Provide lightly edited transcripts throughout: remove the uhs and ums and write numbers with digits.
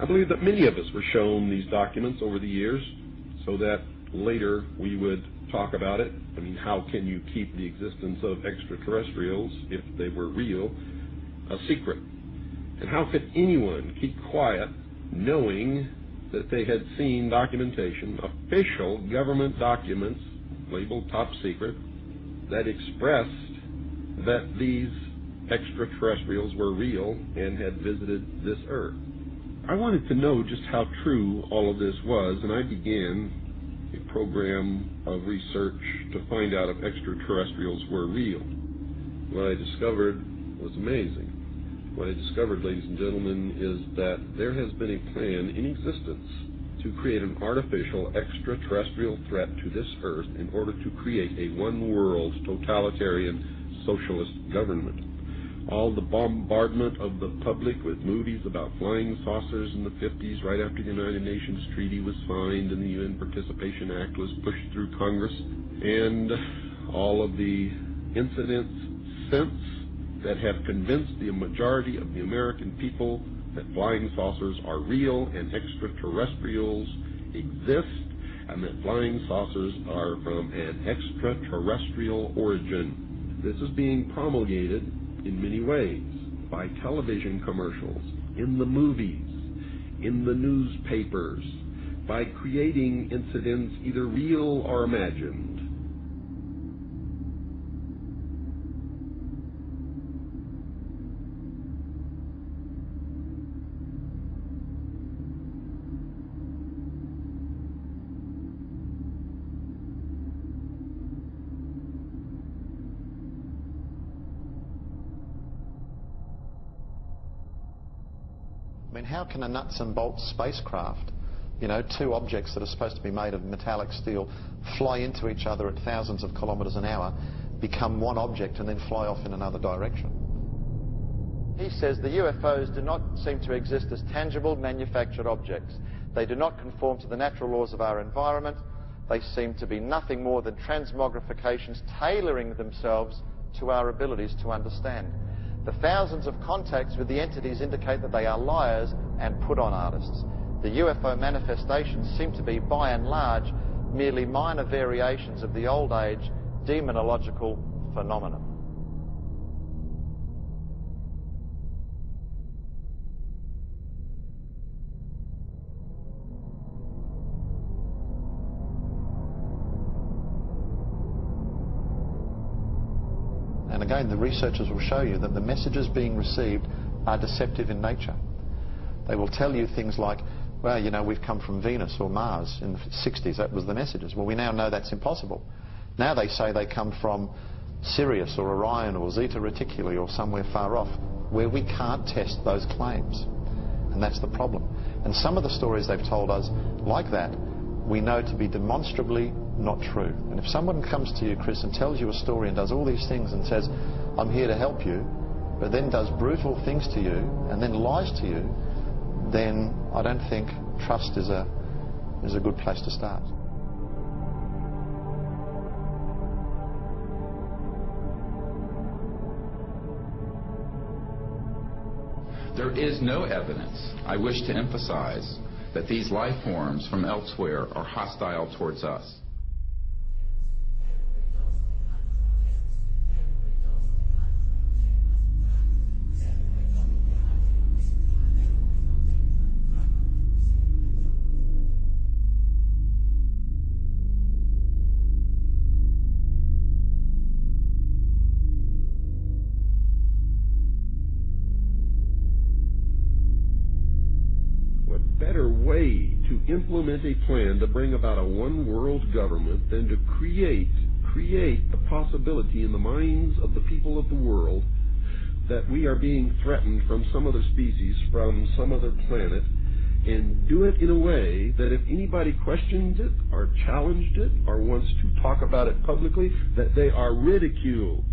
I believe that many of us were shown these documents over the years so that later we would talk about it. I mean, how can you keep the existence of extraterrestrials, if they were real, a secret? And how could anyone keep quiet knowing that they had seen documentation, official government documents labeled top secret, that expressed that these extraterrestrials were real and had visited this earth? I wanted to know just how true all of this was, and I began a program of research to find out if extraterrestrials were real. What I discovered was amazing. What I discovered, ladies and gentlemen, is that there has been a plan in existence to create an artificial extraterrestrial threat to this earth in order to create a one-world totalitarian socialist government. All the bombardment of the public with movies about flying saucers in the 50s, right after the United Nations Treaty was signed and the UN Participation Act was pushed through Congress, and all of the incidents since that have convinced the majority of the American people that flying saucers are real and extraterrestrials exist, and that flying saucers are from an extraterrestrial origin. This is being promulgated in many ways, by television commercials, in the movies, in the newspapers, by creating incidents either real or imagined. I mean, how can a nuts and bolts spacecraft, you know, two objects that are supposed to be made of metallic steel, fly into each other at thousands of kilometres an hour, become one object and then fly off in another direction? He says the UFOs do not seem to exist as tangible, manufactured objects. They do not conform to the natural laws of our environment. They seem to be nothing more than transmogrifications tailoring themselves to our abilities to understand. The thousands of contacts with the entities indicate that they are liars and put-on artists. The UFO manifestations seem to be, by and large, merely minor variations of the old-age demonological phenomenon. And again, the researchers will show you that the messages being received are deceptive in nature. They will tell you things like, well, you know, we've come from Venus or Mars in the 60s. That was the messages. Well, we now know that's impossible. Now they say they come from Sirius or Orion or Zeta Reticuli or somewhere far off, where we can't test those claims. And that's the problem. And some of the stories they've told us, like that, we know to be demonstrably not true. And if someone comes to you, Chris, and tells you a story and does all these things and says, I'm here to help you, but then does brutal things to you and then lies to you, then I don't think trust is a good place to start. There is no evidence, I wish to emphasize, that these life forms from elsewhere are hostile towards us. Way to implement a plan to bring about a one-world government than to create the possibility in the minds of the people of the world that we are being threatened from some other species, from some other planet, and do it in a way that if anybody questions it or challenged it or wants to talk about it publicly, that they are ridiculed.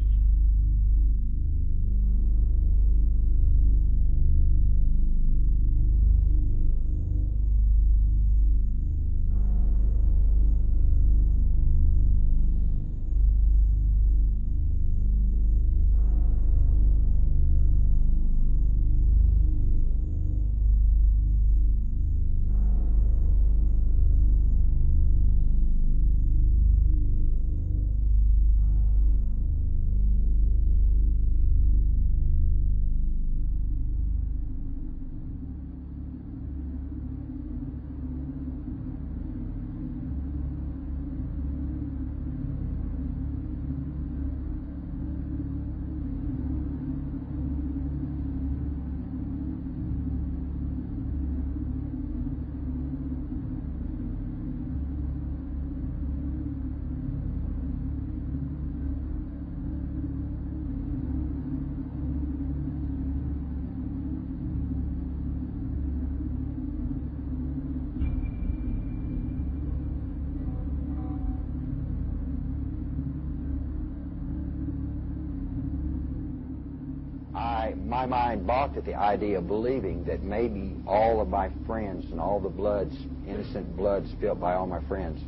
my mind balked at the idea of believing that maybe all of my friends and all the bloods, innocent blood spilled by all my friends,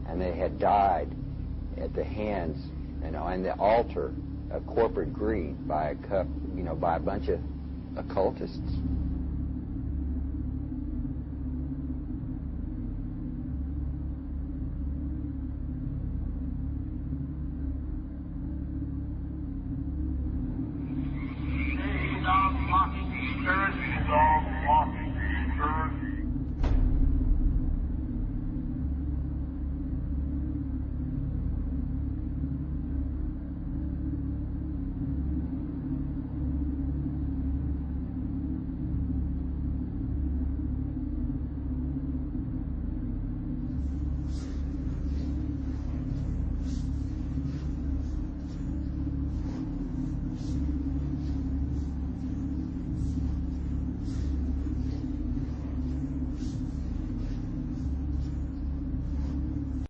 and they had died at the hands, and the altar of corporate greed by a bunch of occultists.